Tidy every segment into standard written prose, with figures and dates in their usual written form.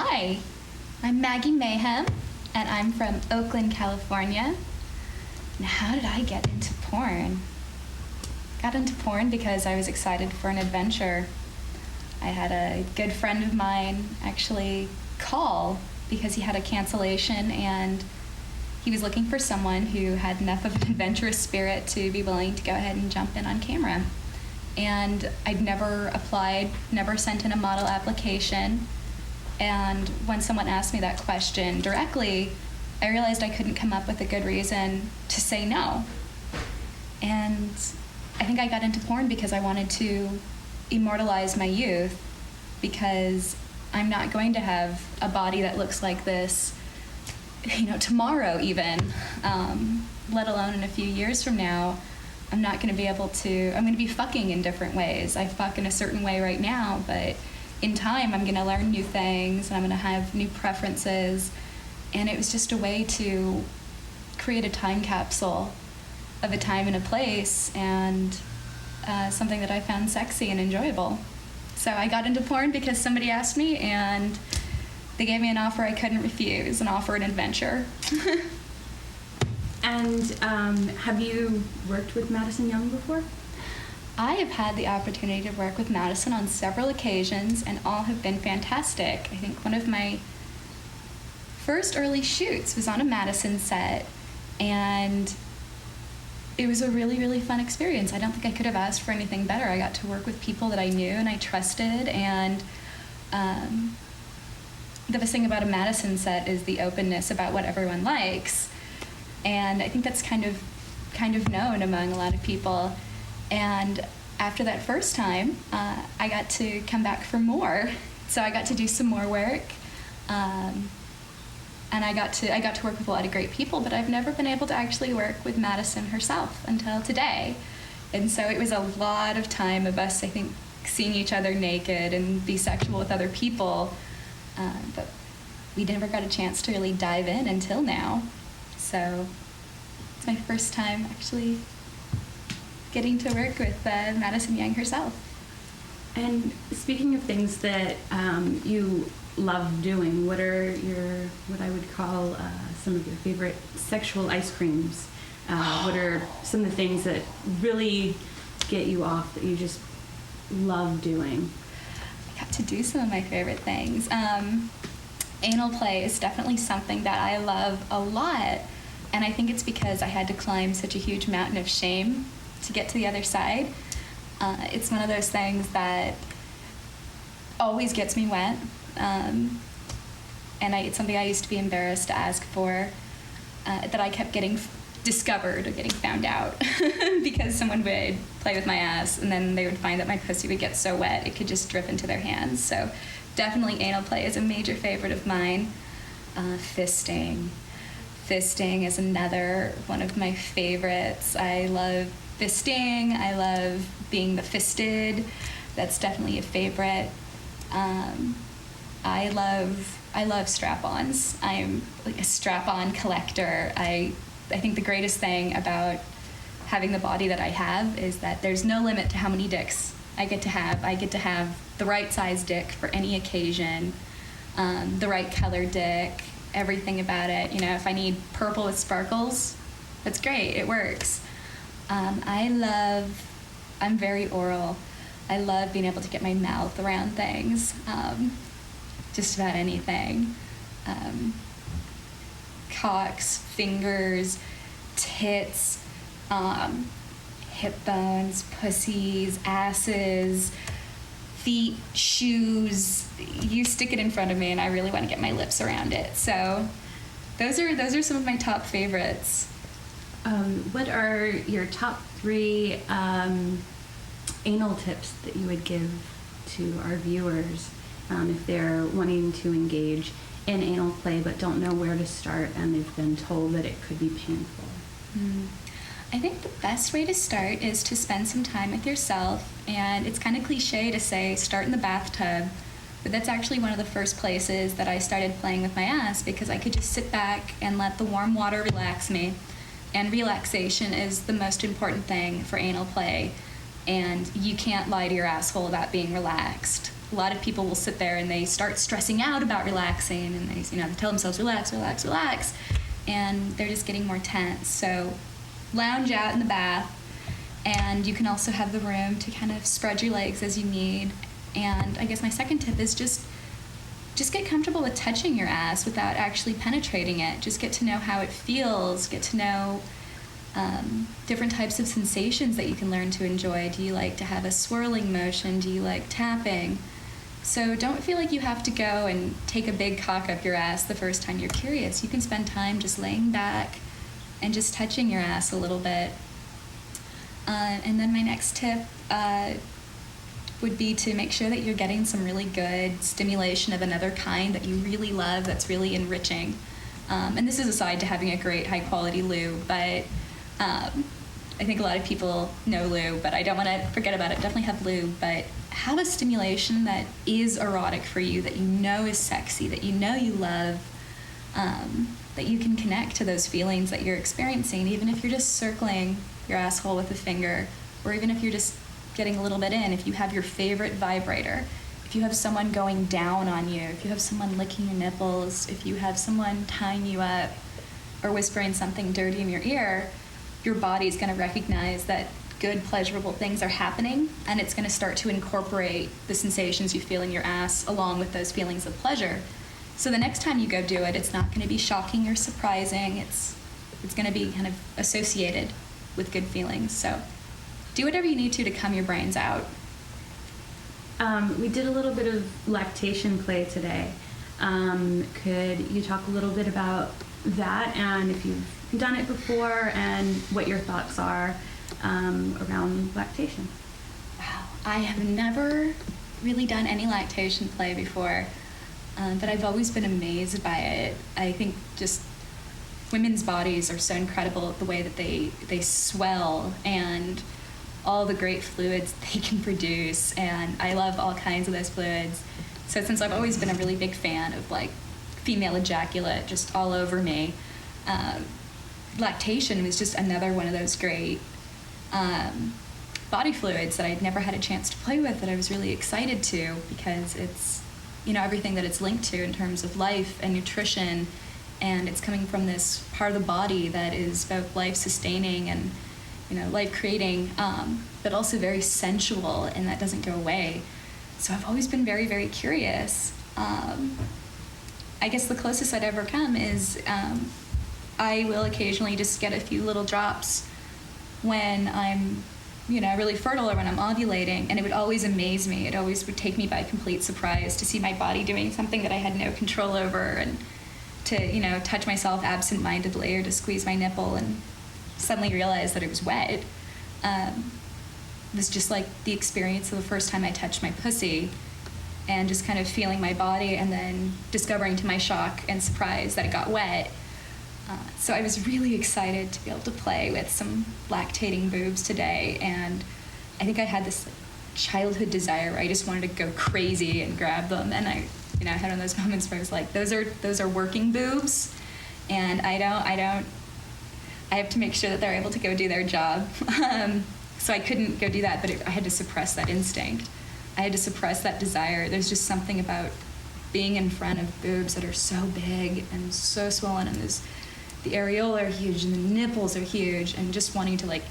Hi, I'm Maggie Mayhem, and I'm from Oakland, California. And how did I get into porn? Got into porn because I was excited for an adventure. I had a good friend of mine actually call because he had a cancellation and he was looking for someone who had enough of an adventurous spirit to be willing to go ahead and jump in on camera. And I'd never applied, never sent in a model application. And when someone asked me that question directly, I realized I couldn't come up with a good reason to say no. And I think I got into porn because I wanted to immortalize my youth, because I'm not going to have a body that looks like this, tomorrow even, let alone in a few years from now. I'm not going to be able to, I'm going to be fucking in different ways. I fuck in a certain way right now, but in time I'm going to learn new things and I'm going to have new preferences. And it was just a way to create a time capsule of a time and a place, and something that I found sexy and enjoyable. So I got into porn because somebody asked me, and they gave me an offer I couldn't refuse, an offer an adventure. And have you worked with Madison Young before? I have had the opportunity to work with Madison on several occasions, and all have been fantastic. I think one of my first early shoots was on a Madison set, and it was a really, really fun experience. I don't think I could have asked for anything better. I got to work with people that I knew and I trusted, and the best thing about a Madison set is the openness about what everyone likes. And I think that's kind of known among a lot of people. And after that first time, I got to come back for more. So I got to do some more work. And I got to work with a lot of great people, but I've never been able to actually work with Madison herself until today. And so it was a lot of time of us, I think, seeing each other naked and be sexual with other people. But we never got a chance to really dive in until now. So it's my first time actually getting to work with Madison Young herself. And speaking of things that you love doing, what are what I would call some of your favorite sexual ice creams? What are some of the things that really get you off, that you just love doing? I got to do some of my favorite things. Anal play is definitely something that I love a lot, and I think it's because I had to climb such a huge mountain of shame to get to the other side. It's one of those things that always gets me wet, and it's something I used to be embarrassed to ask for, that I kept getting discovered or getting found out because someone would play with my ass and then they would find that my pussy would get so wet it could just drip into their hands. So definitely anal play is a major favorite of mine. Fisting is another one of my favorites. I love fisting. I love being the fisted. That's definitely a favorite. I love strap-ons. I'm like a strap-on collector. I think the greatest thing about having the body that I have is that there's no limit to how many dicks I get to have. I get to have the right size dick for any occasion, the right color dick, everything about it. If I need purple with sparkles, that's great, it works. I'm very oral. I love being able to get my mouth around things, just about anything. Cocks, fingers, tits, hip bones, pussies, asses, feet, shoes. You stick it in front of me and I really want to get my lips around it. So those are some of my top favorites. What are your top 3 anal tips that you would give to our viewers if they're wanting to engage in anal play but don't know where to start and they've been told that it could be painful? I think the best way to start is to spend some time with yourself, and it's kind of cliche to say start in the bathtub, but that's actually one of the first places that I started playing with my ass, because I could just sit back and let the warm water relax me, and relaxation is the most important thing for anal play, and you can't lie to your asshole about being relaxed. a lot of people will sit there and they start stressing out about relaxing, and they tell themselves, relax, relax, relax, and they're just getting more tense. So lounge out in the bath, and you can also have the room to kind of spread your legs as you need. And I guess my second tip is just get comfortable with touching your ass without actually penetrating it. Just get to know how it feels, get to know different types of sensations that you can learn to enjoy. Do you like to have a swirling motion? Do you like tapping? So don't feel like you have to go and take a big cock up your ass the first time you're curious. You can spend time just laying back and just touching your ass a little bit. And then my next tip would be to make sure that you're getting some really good stimulation of another kind that you really love, that's really enriching. And this is aside to having a great high-quality lube, but I think a lot of people know lube, but I don't want to forget about it. Definitely have lube, but have a stimulation that is erotic for you, that you know is sexy, that you know you love, that you can connect to those feelings that you're experiencing, even if you're just circling your asshole with a finger, or even if you're just getting a little bit in. If you have your favorite vibrator, if you have someone going down on you, if you have someone licking your nipples, if you have someone tying you up or whispering something dirty in your ear, your body's going to recognize that good, pleasurable things are happening, and it's going to start to incorporate the sensations you feel in your ass along with those feelings of pleasure. So the next time you go do it, it's not going to be shocking or surprising. It's going to be kind of associated with good feelings. So do whatever you need to come your brains out. We did a little bit of lactation play today. Could you talk a little bit about that, and if you've done it before, and what your thoughts are around lactation? Wow, I have never really done any lactation play before, but I've always been amazed by it. I think just women's bodies are so incredible at the way that they swell, and all the great fluids they can produce, and I love all kinds of those fluids. So since I've always been a really big fan of like female ejaculate just all over me, lactation was just another one of those great body fluids that I'd never had a chance to play with, that I was really excited to, because it's, everything that it's linked to in terms of life and nutrition, and it's coming from this part of the body that is both life-sustaining and life-creating, but also very sensual, and that doesn't go away. So I've always been very, very curious. I guess the closest I'd ever come is I will occasionally just get a few little drops when I'm, really fertile, or when I'm ovulating, and it would always amaze me. It always would take me by complete surprise to see my body doing something that I had no control over, and to, touch myself absent-mindedly, or to squeeze my nipple and suddenly realize that it was wet. It was just like the experience of the first time I touched my pussy, and just kind of feeling my body, and then discovering to my shock and surprise that it got wet. So I was really excited to be able to play with some lactating boobs today, and I think I had this childhood desire where I just wanted to go crazy and grab them, and I had one of those moments where I was like, those are working boobs, and I have to make sure that they're able to go do their job. So I couldn't go do that, but I had to suppress that instinct. I had to suppress that desire. There's just something about being in front of boobs that are so big and so swollen, and the areola are huge, and the nipples are huge, and just wanting to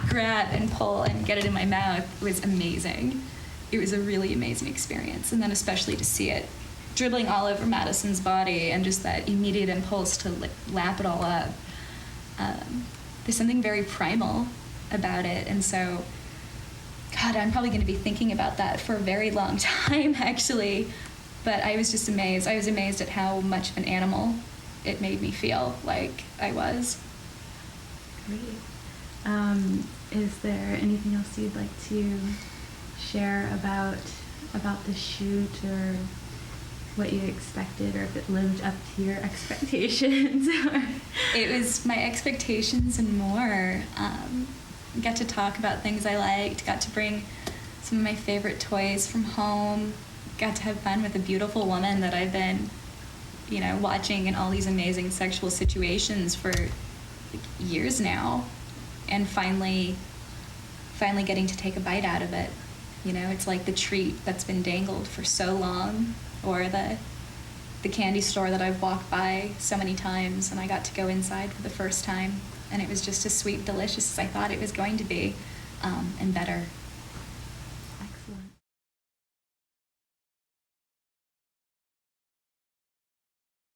grab and pull and get it in my mouth was amazing. It was a really amazing experience, and then especially to see it dribbling all over Madison's body, and just that immediate impulse to lap it all up. There's something very primal about it, and so, God, I'm probably going to be thinking about that for a very long time, actually. But I was just amazed. I was amazed at how much of an animal it made me feel like I was. Great. Is there anything else you'd like to share about the shoot, or what you expected, or if it lived up to your expectations? It was my expectations and more. Got to talk about things I liked, got to bring some of my favorite toys from home, got to have fun with a beautiful woman that I've been, watching in all these amazing sexual situations for years now, and finally getting to take a bite out of it You know, it's like the treat that's been dangled for so long, or the candy store that I've walked by so many times, and I got to go inside for the first time, and it was just as sweet and delicious as I thought it was going to be, and better.